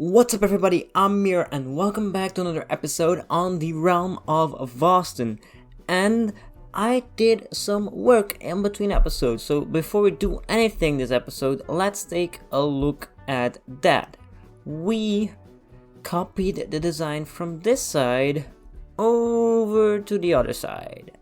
What's up everybody, I'm Mear and welcome back to another episode on the realm of Vasten. And I did some work in between episodes, so before we do anything this episode, let's take a look at that. We copied the design from this side over to the other side.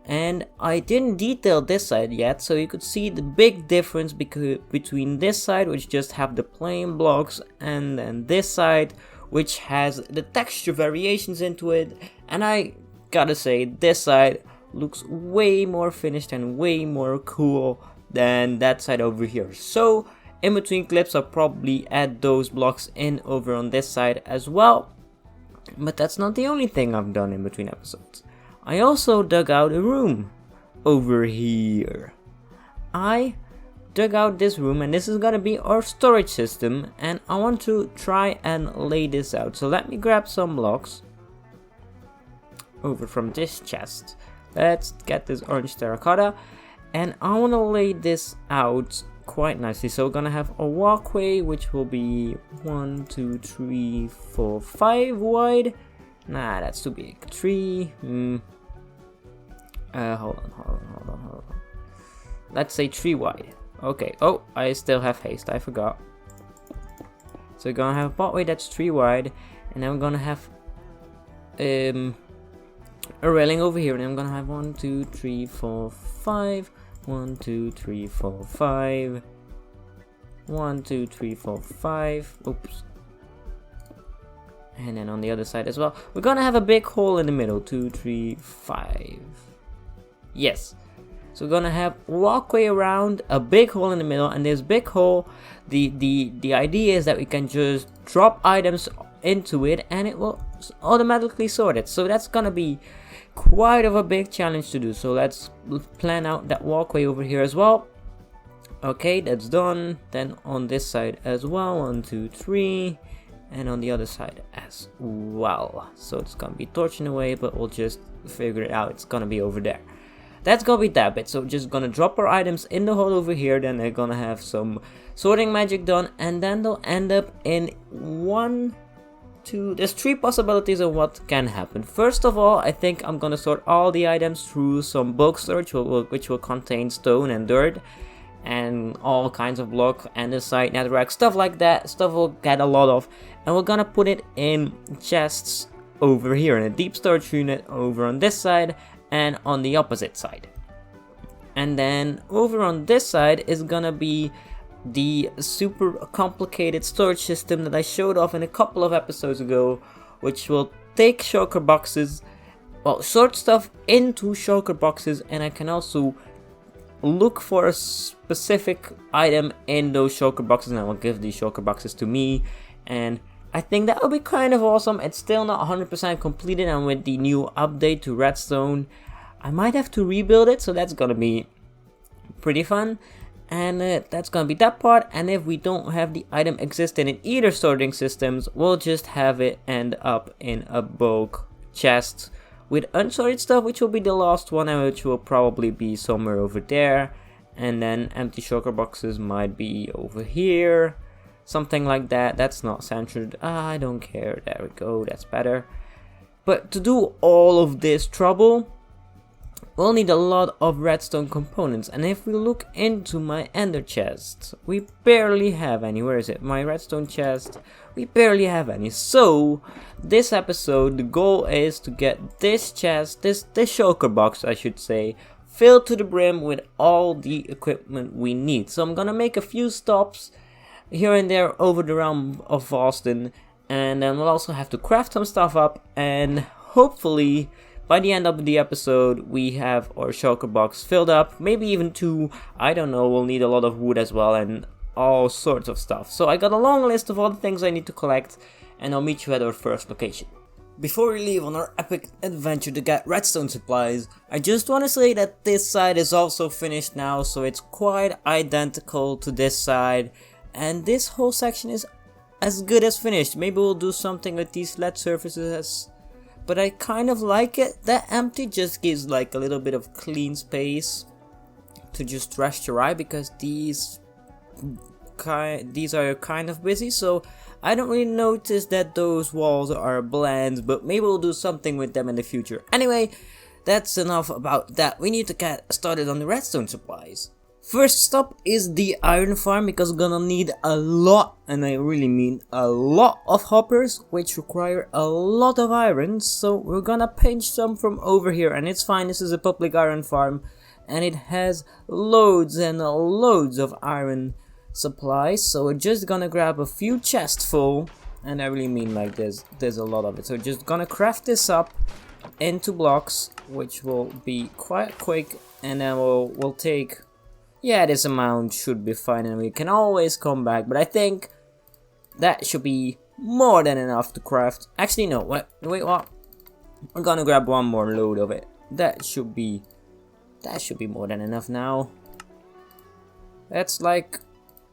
And I didn't detail this side yet, so you could see the big difference between this side, which just have the plain blocks, and then this side, which has the texture variations into it. And I gotta say, this side looks way more finished and way more cool than that side over here. So in between clips, I'll probably add those blocks in over on this side as well. But that's not the only thing I've done in between episodes. I also dug out a room over here. I dug out this room, and this is gonna be our storage system, and I want to try and lay this out. So let me grab some blocks over from this chest. Let's get this orange terracotta, and I want to lay this out quite nicely. So we're gonna have a walkway which will be 1, 2, 3, 4, 5 wide. Nah, that's too big. 3. Hold on. Let's say 3 wide. Okay. Oh, I still have haste. I forgot. So we're gonna have a pathway that's 3 wide, and then we're gonna have a railing over here, and I'm gonna have 1, 2, 3, 4, 5. 1, 2, 3, 4, 5. 1, 2, 3, 4, 5. Oops. And then on the other side as well, we're gonna have a big hole in the middle. 2, 3, 5. Yes. So we're gonna have a walkway around, a big hole in the middle, and this big hole, the idea is that we can just drop items into it and it will automatically sort it. So that's gonna be quite of a big challenge to do. So let's plan out that walkway over here as well. Okay, that's done. Then on this side as well, 1, 2, 3. And on the other side as well. So it's gonna be torching away, but we'll just figure it out. It's gonna be over there. That's gonna be that bit. So just gonna drop our items in the hole over here. Then they're gonna have some sorting magic done, and then they'll end up in 1, 2. There's 3 possibilities of what can happen. First of all, I think I'm gonna sort all the items through some bulk storage, which will contain stone and dirt and all kinds of block, andesite, netherrack, stuff like that. Stuff we'll get a lot of, and we're gonna put it in chests over here in a deep storage unit over on this side and on the opposite side. And then over on this side is gonna be the super complicated storage system that I showed off in a couple of episodes ago, which will take shulker boxes, well, sort stuff into shulker boxes, and I can also look for a specific item in those shulker boxes, and I will give these shulker boxes to me. And I think that will be kind of awesome. It's still not 100% completed, and with the new update to Redstone, I might have to rebuild it, so that's gonna be pretty fun. And that's gonna be that part. And if we don't have the item existing in either sorting systems, we'll just have it end up in a bulk chest with unsorted stuff, which will be the last one, and which will probably be somewhere over there. And then empty shulker boxes might be over here, something like that. That's not centered. I don't care. There we go. That's better. But to do all of this trouble, we'll need a lot of redstone components. And if we look into my ender chest, we barely have any. Where is it? My redstone chest. We barely have any. So this episode, the goal is to get this chest, this shulker box I should say, filled to the brim with all the equipment we need. So I'm gonna make a few stops here and there over the realm of Vasten, and then we'll also have to craft some stuff up, and hopefully by the end of the episode we have our shulker box filled up, maybe even 2, I don't know. We'll need a lot of wood as well and all sorts of stuff. So I got a long list of all the things I need to collect, and I'll meet you at our first location. Before we leave on our epic adventure to get redstone supplies, I just want to say that this side is also finished now, so it's quite identical to this side, and this whole section is as good as finished. Maybe we'll do something with these LED surfaces, but I kind of like it. That empty just gives like a little bit of clean space to just rest your eye, because these are kind of busy. So I don't really notice that those walls are bland, but maybe we'll do something with them in the future. Anyway, that's enough about that. We need to get started on the redstone supplies. First stop is the iron farm, because we're gonna need a lot, and I really mean a lot, of hoppers, which require a lot of iron. So we're gonna pinch some from over here, and it's fine, this is a public iron farm, and it has loads and loads of iron supplies. So we're just gonna grab a few chests full, and I really mean like there's a lot of it. So we're just gonna craft this up into blocks, which will be quite quick, and then we'll take, yeah, this amount should be fine, and we can always come back, but I think that should be more than enough to craft. Actually no, wait, what? I'm gonna grab one more load of it. That should be more than enough now. That's like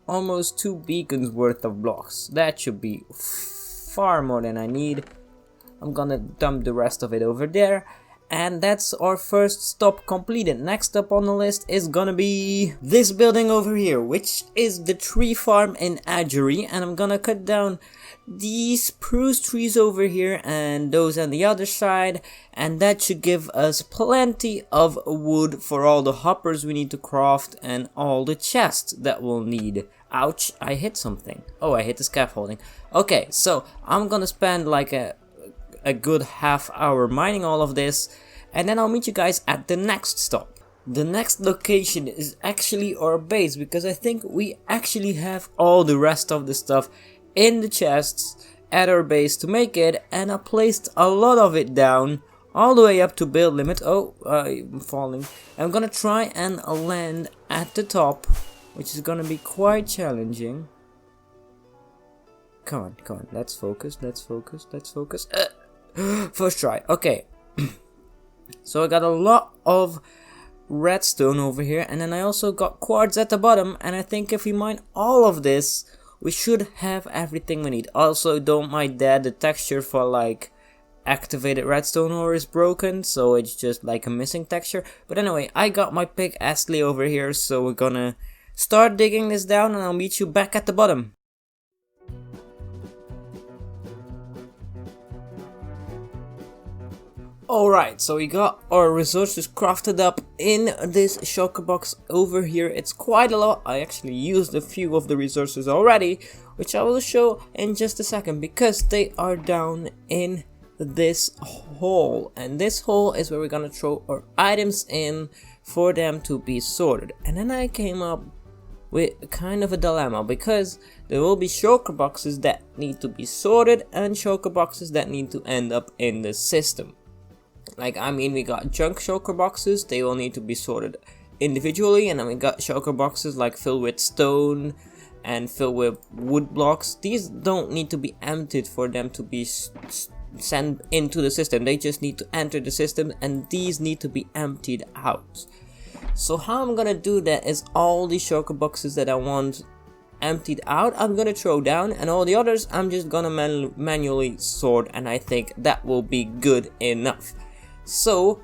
almost 2 beacons worth of blocks. That should be far more than I need. I'm gonna dump the rest of it over there. And that's our first stop completed. Next up on the list is gonna be this building over here, which is the tree farm in Agery. And I'm gonna cut down these spruce trees over here and those on the other side. And that should give us plenty of wood for all the hoppers we need to craft and all the chests that we'll need. Ouch, I hit something. Oh, I hit the scaffolding. Okay, so I'm gonna spend like a good half hour mining all of this, and then I'll meet you guys at the next stop. The next location is actually our base, because I think we actually have all the rest of the stuff in the chests at our base to make it, and I placed a lot of it down all the way up to build limit. Oh, I'm falling. I'm gonna try and land at the top, which is gonna be quite challenging. Come on, let's focus. First try, okay. So I got a lot of redstone over here, and then I also got quartz at the bottom, and I think if we mine all of this, we should have everything we need. Also, don't mind that the texture for like activated redstone ore is broken, so it's just like a missing texture. But anyway, I got my pick Edley over here, so we're gonna start digging this down, and I'll meet you back at the bottom. Alright, so we got our resources crafted up in this shulker box over here. It's quite a lot. I actually used a few of the resources already, which I will show in just a second, because they are down in this hole. And this hole is where we're gonna throw our items in for them to be sorted. And then I came up with kind of a dilemma, because there will be shulker boxes that need to be sorted and shulker boxes that need to end up in the system. Like, I mean, we got junk shulker boxes, they will need to be sorted individually, and then we got shulker boxes like filled with stone and filled with wood blocks. These don't need to be emptied for them to be sent into the system, they just need to enter the system, and these need to be emptied out. So how I'm gonna do that is all the shulker boxes that I want emptied out, I'm gonna throw down, and all the others I'm just gonna manually sort, and I think that will be good enough. So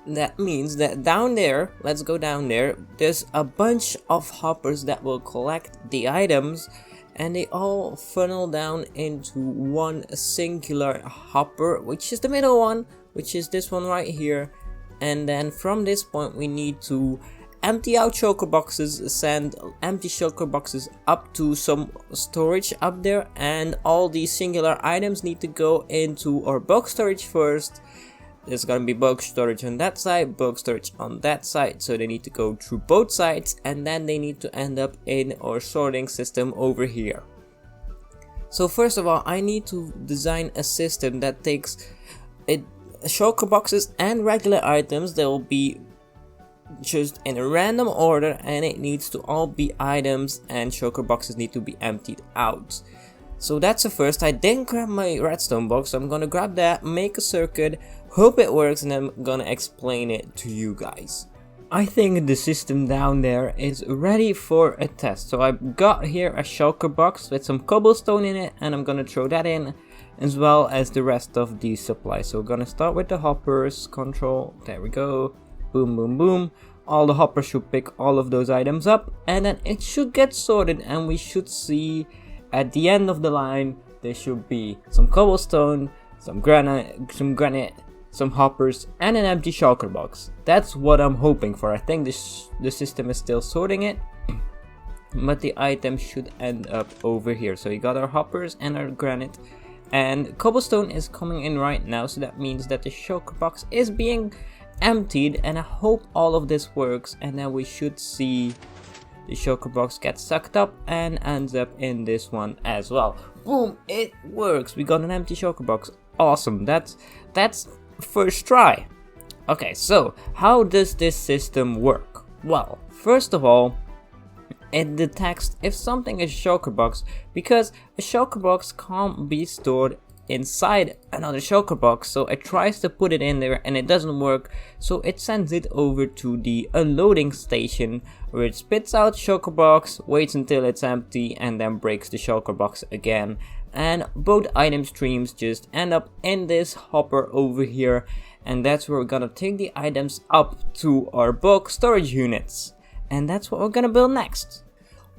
that means that down there, let's go down there, there's a bunch of hoppers that will collect the items, and they all funnel down into one singular hopper, which is the middle one, which is this one right here. And then from this point we need to empty out shulker boxes, send empty shulker boxes up to some storage up there, and all these singular items need to go into our bulk storage first. There's gonna be bulk storage on that side, bulk storage on that side, so they need to go through both sides, and then they need to end up in our sorting system over here. So first of all, I need to design a system that takes shulker boxes and regular items. They will be just in a random order, and it needs to all be items, and shulker boxes need to be emptied out. So that's the first. I didn't grab my redstone box, so I'm gonna grab that, make a circuit, hope it works, and then I'm gonna explain it to you guys. I think the system down there is ready for a test. So I've got here a shulker box with some cobblestone in it, and I'm gonna throw that in, as well as the rest of the supplies. So we're gonna start with the hoppers, control, there we go, boom boom boom. All the hoppers should pick all of those items up, and then it should get sorted, and we should see at the end of the line there should be some cobblestone, some granite, some hoppers, and an empty shulker box. That's what I'm hoping for. I think the system is still sorting it, but the item should end up over here. So we got our hoppers and our granite, and cobblestone is coming in right now, so that means that the shulker box is being emptied, and I hope all of this works, and then we should see the shulker box get sucked up and ends up in this one as well. Boom, it works. We got an empty shulker box. Awesome. That's first try. Okay, so how does this system work? Well, first of all, it detects if something is a shulker box, because a shulker box can't be stored inside another shulker box, so it tries to put it in there and it doesn't work, so it sends it over to the unloading station, where it spits out shulker box, waits until it's empty, and then breaks the shulker box again, and both item streams just end up in this hopper over here, and that's where we're gonna take the items up to our bulk storage units, and that's what we're gonna build next.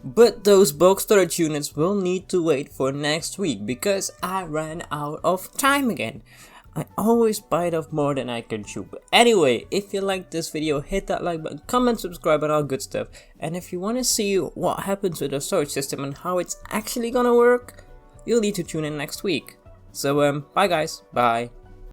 But those bulk storage units will need to wait for next week, because I ran out of time again. I always bite off more than I can chew. But anyway, if you liked this video, hit that like button, comment, subscribe, and all good stuff. And if you want to see what happens with the storage system and how it's actually gonna work, you'll need to tune in next week. So bye guys, bye.